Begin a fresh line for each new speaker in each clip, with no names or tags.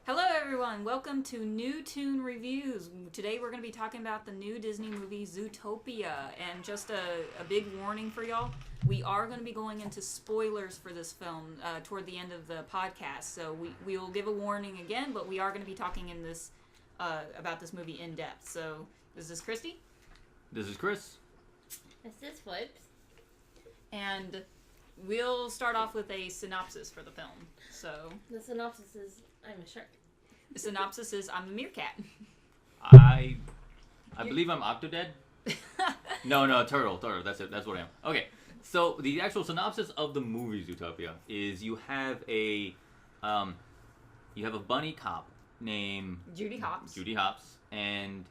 Hello everyone, welcome to New Toon Reviews. Today we're going to be talking about the new Disney movie Zootopia, and just a big warning for y'all, we are going to be going into spoilers for this film toward the end of the podcast, so we will give a warning again, but we are going to be talking in this about this movie in depth. So, this is Kristy.
This is Chris.
This is Furbs.
And we'll start off with a synopsis for the film. So,
the synopsis is, I'm a shark.
The synopsis is, I'm a meerkat.
I believe I'm Octodad. No, turtle. That's it. That's what I am. Okay, so the actual synopsis of the movie Zootopia is you have a bunny cop named
Judy
Hopps, and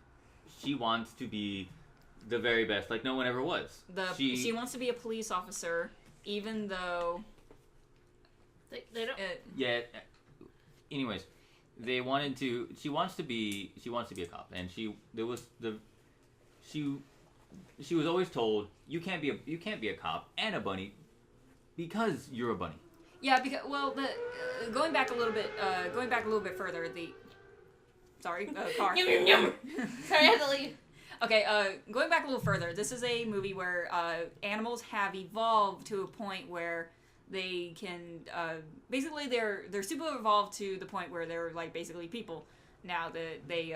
she wants to be the very best, like no one ever was.
She wants to be a police officer, even though
they don't.
Anyways, they wanted to. She wants to be a cop, and she was always told you can't be a cop and a bunny because you're a bunny.
Yeah, because going back a little bit further. Sorry, car.
Sorry, I had to leave.
Okay, going back a little further. This is a movie where animals have evolved to a point where they can basically they're super evolved to the point where they're like basically people now. That they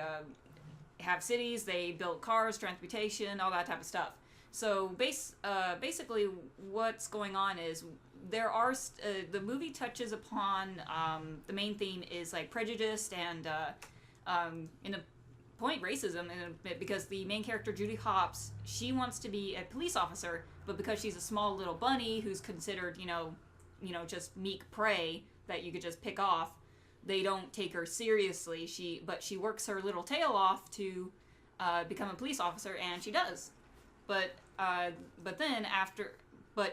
have cities, they build cars, transportation, all that type of stuff. So basically what's going on is there are the movie touches upon the main theme is like prejudice and in a point racism in a bit, because the main character Judy Hopps, she wants to be a police officer, but because she's a small little bunny who's considered just meek prey that you could just pick off, they don't take her seriously. She works her little tail off to become a police officer, and she does, but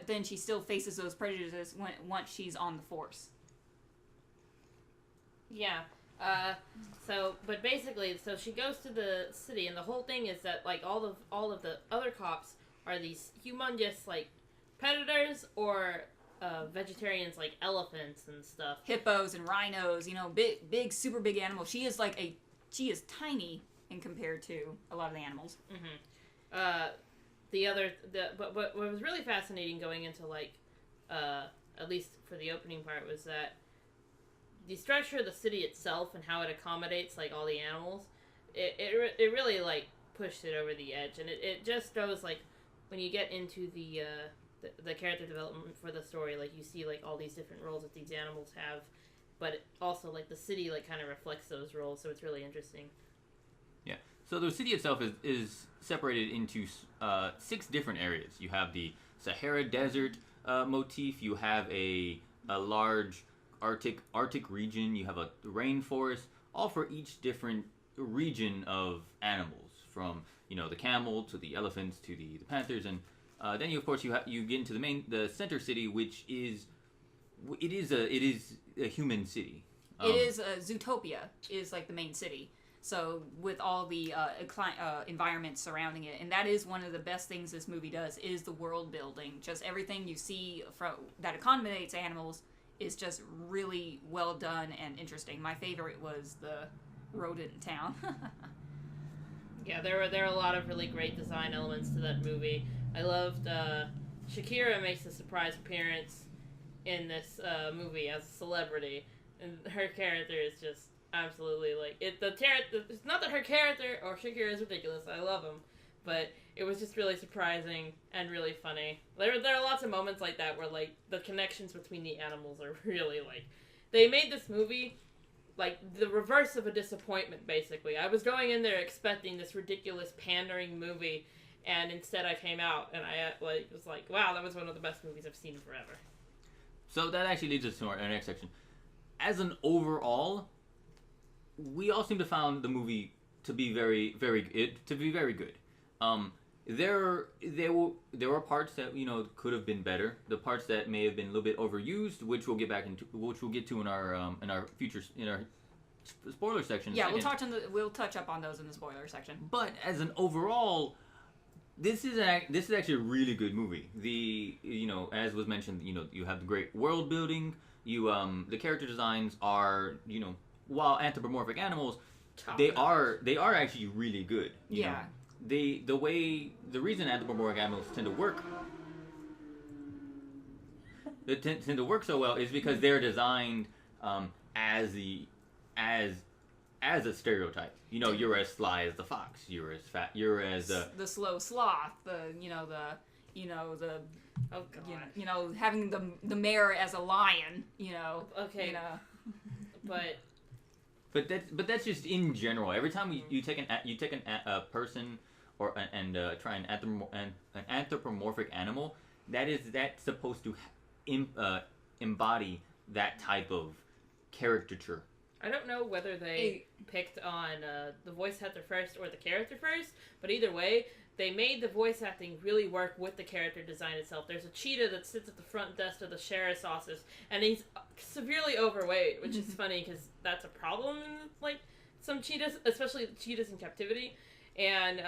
then she still faces those prejudices once she's on the force.
Yeah. But basically, so she goes to the city, and the whole thing is that like all of the other cops are these humongous like predators or vegetarians like elephants and stuff,
hippos and rhinos, big super big animals. She is tiny in compared to a lot of the animals.
Mm-hmm. But what was really fascinating going into like at least for the opening part was that the structure of the city itself and how it accommodates like all the animals, it really like pushed it over the edge, and it just shows like when you get into the character development for the story, like you see like all these different roles that these animals have, but also like the city like kind of reflects those roles, so it's really interesting.
Yeah. So the city itself is separated into 6 different areas. You have the Sahara Desert motif. You have a large Arctic region. You have a rainforest, all for each different region of animals, from the camel to the elephants to the panthers, and then you get into the center city, which is a human city.
It is Zootopia is like the main city. So with all the environments surrounding it, and that is one of the best things this movie does, is the world building. Just everything you see that accommodates animals is just really well done and interesting. My favorite was the rodent town.
Yeah, there are a lot of really great design elements to that movie. I loved Shakira makes a surprise appearance in this movie as a celebrity, and her character is just absolutely like it. It's not that her character or Shakira is ridiculous. I love him, but it was just really surprising and really funny. There are lots of moments like that where like the connections between the animals are really like they made this movie like the reverse of a disappointment. Basically, I was going in there expecting this ridiculous pandering movie, and instead I came out and I was like, wow, that was one of the best movies I've seen forever.
So that actually leads us to our next section. As an overall, we all seem to found the movie to be very good. There were parts that could have been better. The parts that may have been a little bit overused, which we'll get to in our spoiler section.
Yeah, we'll touch up on those in the spoiler section.
But as an overall, this is actually a really good movie. As was mentioned, you have the great world building. The character designs are while anthropomorphic animals,
Top
they
notch.
are actually really good. You know? The reason anthropomorphic animals tend to work so well is because they're designed as a stereotype. You know, you're as sly as the fox. You're as fat. You're as
the slow sloth. The
Oh god.
having the mayor as a lion.
Okay.
But that's just in general. Every time you take a person and try an anthropomorphic animal, that's supposed to embody that type of caricature.
I don't know whether they picked on the voice actor first or the character first, but either way, they made the voice acting really work with the character design itself. There's a cheetah that sits at the front desk of the sheriff's office, and he's severely overweight, which is funny because that's a problem in like some cheetahs, especially cheetahs in captivity. And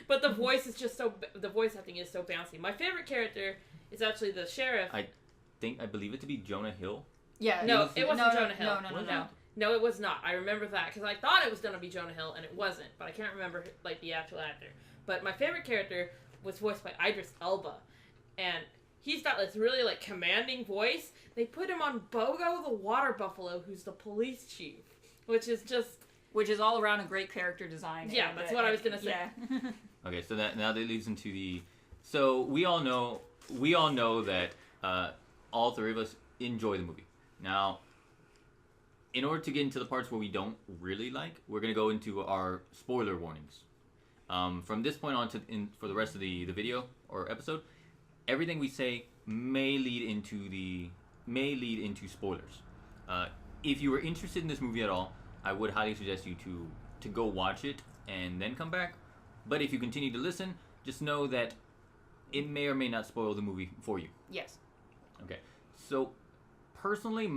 but the voice acting is so bouncy. My favorite character is actually the sheriff.
I believe it to be Jonah Hill.
Yeah.
No, it wasn't Jonah Hill.
No.
No, it was not. I remember that because I thought it was going to be Jonah Hill, and it wasn't. But I can't remember like the actual actor. But my favorite character was voiced by Idris Elba, and he's got this really like commanding voice. They put him on Bogo the water buffalo, who's the police chief, which is all
around a great character design.
Yeah, that's what I was going to say.
Yeah.
Okay, so that leads into the. So we all know that all three of us enjoy the movie. Now, in order to get into the parts where we don't really like, we're going to go into our spoiler warnings. From this point on for the rest of the video or episode, everything we say may lead into spoilers. If you were interested in this movie at all, I would highly suggest you to go watch it and then come back. But if you continue to listen, just know that it may or may not spoil the movie for you.
Yes.
Okay. So, personally,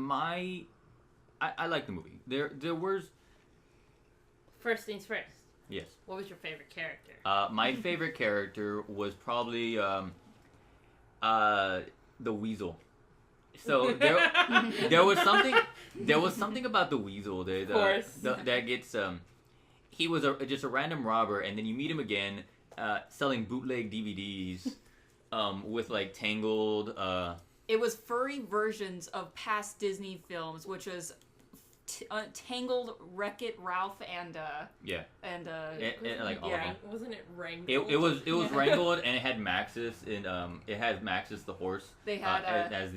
I like the movie. There was...
First things first.
Yes.
What was your favorite character?
My favorite character was probably the weasel. So there was something about the weasel that gets he was just a random robber, and then you meet him again selling bootleg DVDs with like Tangled.
It was furry versions of past Disney films, which was Tangled, Wreck-It Ralph, and
all of them.
Wasn't it Wrangled?
It was Wrangled, and it had Maxis, and it had Maxis the horse.
They had
as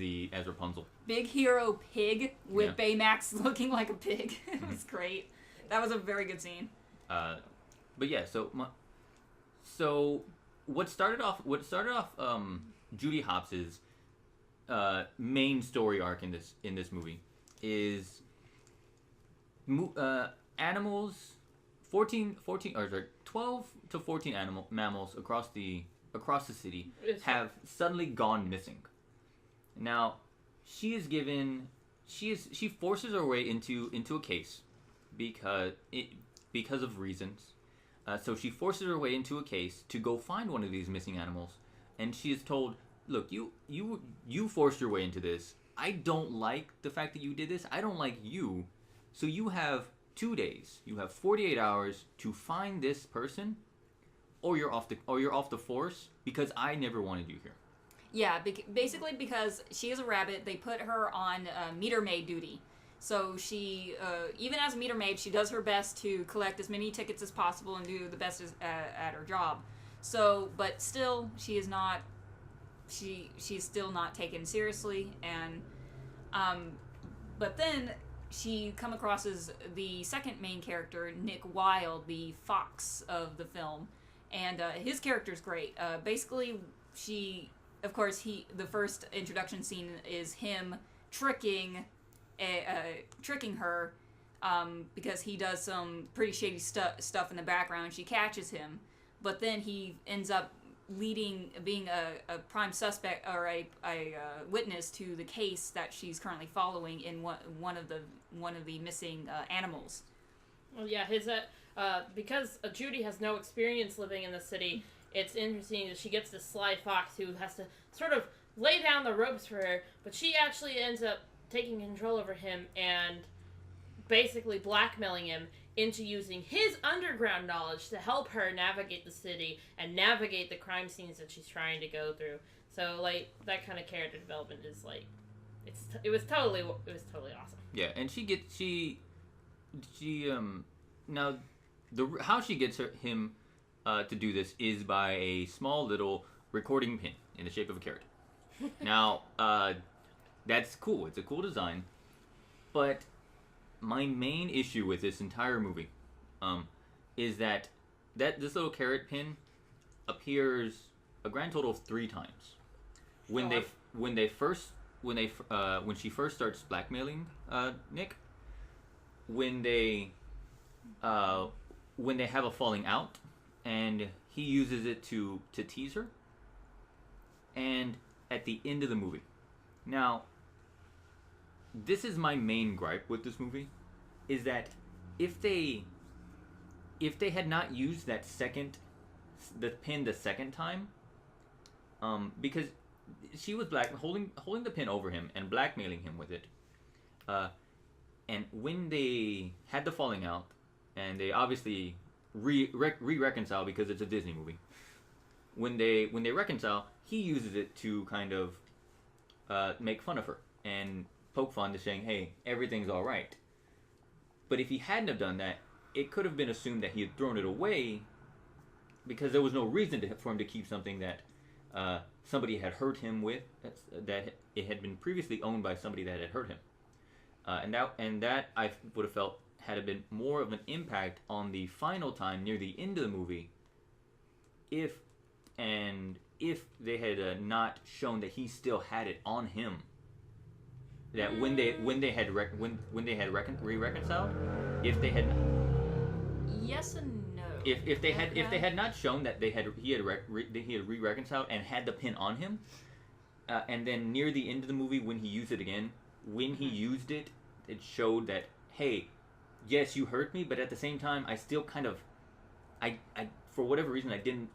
Rapunzel. Big
Hero Pig with Baymax looking like a pig. It was great. That was a very good scene.
But yeah, so what started off Judy Hopps' main story arc in this movie is animals, 12 to 14 mammals across the city have suddenly gone missing. Now, she forces her way into a case because of reasons. So she forces her way into a case to go find one of these missing animals, and she is told, "Look, you forced your way into this. I don't like the fact that you did this. I don't like you. So you have 2 days. You have 48 hours to find this person, or you're off the force because I never wanted you here."
Yeah, basically because she is a rabbit, they put her on meter maid duty. So she, even as a meter maid, she does her best to collect as many tickets as possible and do the best at her job. So, but still, she's still not taken seriously, and but then she come across as the second main character, Nick Wilde, the fox of the film, and his character's great. Basically, the first introduction scene is him tricking her because he does some pretty shady stuff in the background. She catches him, but then he ends up being a prime suspect or a witness to the case that she's currently following in one of the missing animals.
Well, yeah, because Judy has no experience living in the city. It's interesting that she gets this sly fox who has to sort of lay down the ropes for her, but she actually ends up taking control over him and basically blackmailing him into using his underground knowledge to help her navigate the city and navigate the crime scenes that she's trying to go through. So like that kind of character development is like, it was totally awesome.
Yeah, and she now how she gets him to do this is by a small little recording pin in the shape of a carrot. Now, that's cool. It's a cool design, but my main issue with this entire movie is that this little carrot pin appears a grand total of 3 times. When she first starts blackmailing Nick, when they have a falling out, and he uses it to tease her, and at the end of the movie. Now, this is my main gripe with this movie, is that if they had not used the pin the second time, because she was holding the pin over him and blackmailing him with it, and when they had the falling out, and they obviously reconcile because it's a Disney movie. When they reconcile, he uses it to kind of make fun of her and poke fun to saying, "Hey, everything's all right." But if he hadn't have done that, it could have been assumed that he had thrown it away because there was no reason for him to keep something that somebody had hurt him with, that it had been previously owned by somebody that had hurt him. And that I would have felt had been more of an impact on the final time near the end of the movie if they had not shown that he still had it on him. That when they had reconciled, if they had
Yes and no.
if they had not shown that he had re-reconciled and had the pin on him, and then near the end of the movie when he used it again, when he used it, it showed that, hey, yes, you hurt me, but at the same time, I still kind of, I for whatever reason, I didn't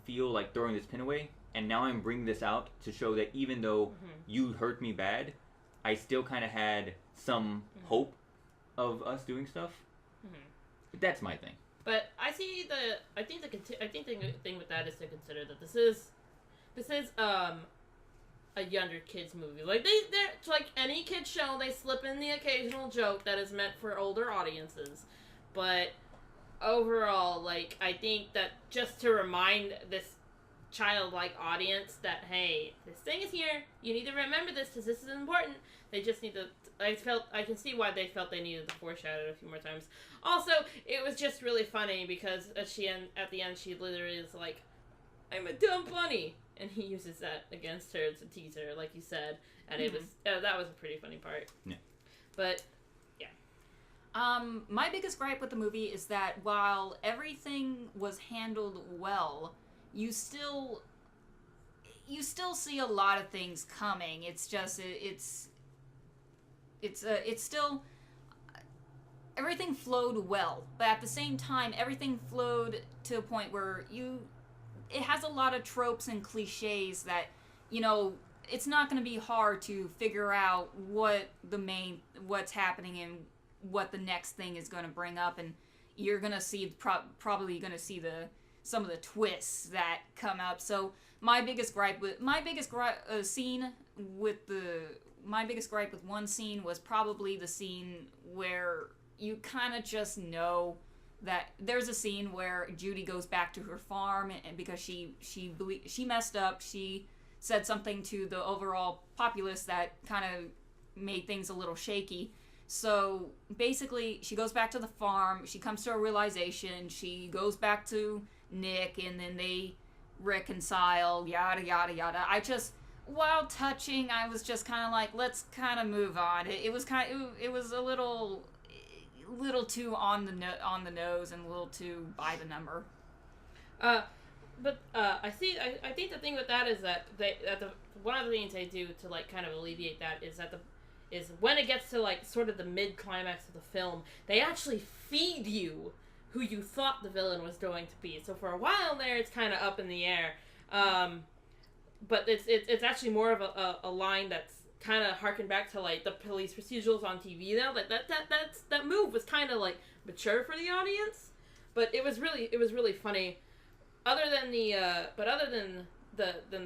feel like throwing this pin away, and now I'm bringing this out to show that even though you hurt me bad, I still kind of had some hope of us doing stuff. But that's my thing.
But I think the thing with that is to consider that this is a younger kids movie. Like they're like any kids show, they slip in the occasional joke that is meant for older audiences. But overall, like I think that just to remind this childlike audience that, hey, this thing is here, you need to remember this because this is important. They just need to. I can see why they felt they needed to foreshadow it a few more times. Also, it was just really funny because at the end she literally is like, "I'm a dumb bunny," and he uses that against her to tease her, like you said, and it was that was a pretty funny part.
Yeah.
But yeah.
My biggest gripe with the movie is that while everything was handled well, you still see a lot of things coming. It's just it's still everything flowed well, but at the same time everything flowed to a point where it has a lot of tropes and cliches that, you know, it's not going to be hard to figure out what's happening and what the next thing is going to bring up, and you're going to see probably going to see some of the twists that come up. So my biggest gripe with one scene was probably the scene where you kind of just know that there's a scene where Judy goes back to her farm, and because she messed up, she said something to the overall populace that kind of made things a little shaky. So basically, she goes back to the farm, she comes to a realization, she goes back to Nick, and then they reconcile, yada yada yada. While touching, I was just kind of like, let's kind of move on. It was a little too on the nose and a little too by the number.
I think the thing with that is that one of the things they do to like kind of alleviate that is when it gets to like sort of the mid climax of the film, they actually feed you who you thought the villain was going to be. So for a while there, it's kind of up in the air. But it's actually more of a line that's kind of harken back to like the police procedurals on TV now. That move was kind of like mature for the audience, but it was really funny. Other than the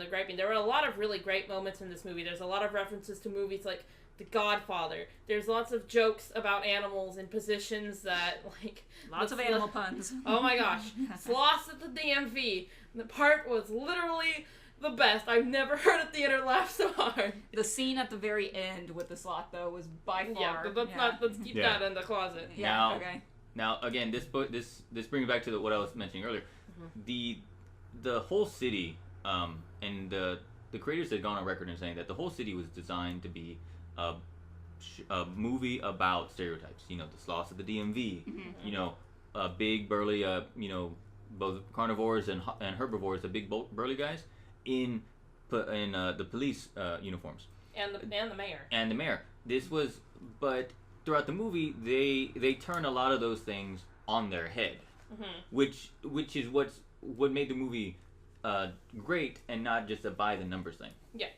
griping, there were a lot of really great moments in this movie. There's a lot of references to movies like The Godfather. There's lots of jokes about animals and positions that like
lots of animal puns.
Oh my gosh, sloths at the DMV. The part was literally the best. I've never heard a theater laugh so hard.
The scene at the very end with the sloth though was by far.
Yeah, but let's keep that in the closet.
Yeah. Okay.
Now again, this brings back to what I was mentioning earlier. Mm-hmm. The whole city, and the creators had gone on record in saying that the whole city was designed to be a movie about stereotypes. You know, the sloths of the DMV. Mm-hmm. You know, big burly. You know, both carnivores and herbivores. The big burly guys in the police uniforms.
And the mayor.
And the mayor. But throughout the movie, they turn a lot of those things on their head, which is what made the movie great and not just a by the numbers thing.
Yeah.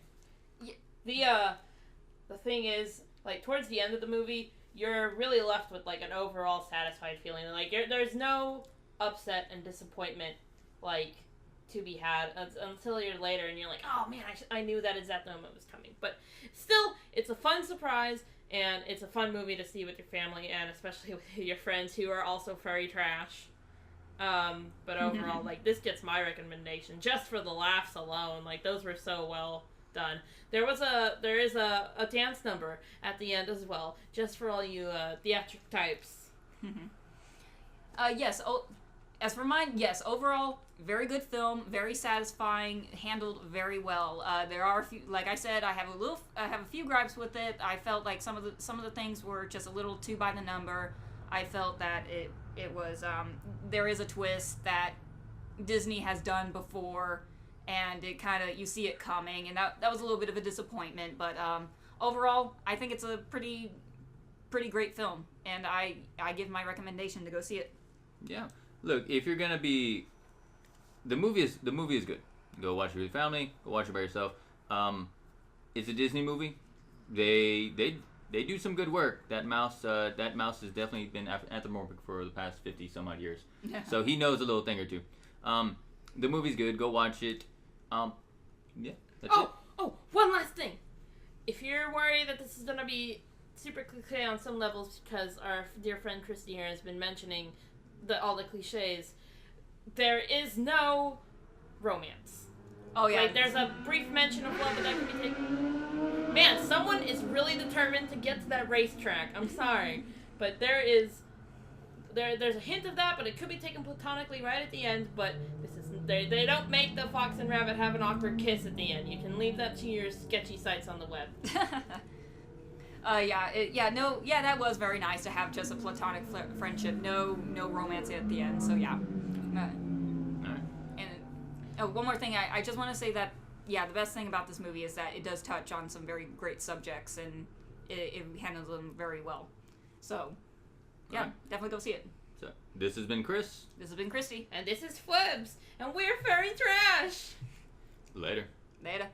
The thing is, like, towards the end of the movie, you're really left with like an overall satisfied feeling. Like there's no upset and disappointment like to be had until you're later and you're like, oh man, I knew that exact moment was coming. But still, it's a fun surprise and it's a fun movie to see with your family and especially with your friends who are also furry trash. But overall, like, this gets my recommendation just for the laughs alone. Like, those were so well done. There is a dance number at the end as well, just for all you theatric types.
Yes. As for mine, yes. Overall, very good film, very satisfying, handled very well. There are a few, like I said, I have a few gripes with it. I felt like some of the things were just a little too by the number. I felt that it was there is a twist that Disney has done before, and it kind of, you see it coming, and that was a little bit of a disappointment. But overall, I think it's a pretty great film, and I give my recommendation to go see it.
Yeah. Look, if you're gonna be, the movie is good. Go watch it with your family. Go watch it by yourself. It's a Disney movie. They do some good work. That mouse has definitely been anthropomorphic for the past 50 some odd years. So he knows a little thing or two. The movie's good. Go watch it. Yeah. That's it.
Oh, one last thing. If you're worried that this is gonna be super cliche on some levels because our dear friend Kristy here has been mentioning all the cliches, there is no romance.
Oh yeah.
Like, there's a brief mention of love, but that can be taken. Man, someone is really determined to get to that racetrack. I'm sorry, but there's a hint of that, but it could be taken platonically right at the end. But this is they don't make the fox and rabbit have an awkward kiss at the end. You can leave that to your sketchy sites on the web.
That was very nice to have just a platonic friendship. No romance at the end. So yeah. And one more thing, I just want to say that, the best thing about this movie is that it does touch on some very great subjects, and it handles them very well. So, definitely go see it.
So, this has been Chris.
This has been Kristy.
And this is Furbs. And we're furry trash.
Later.
Later.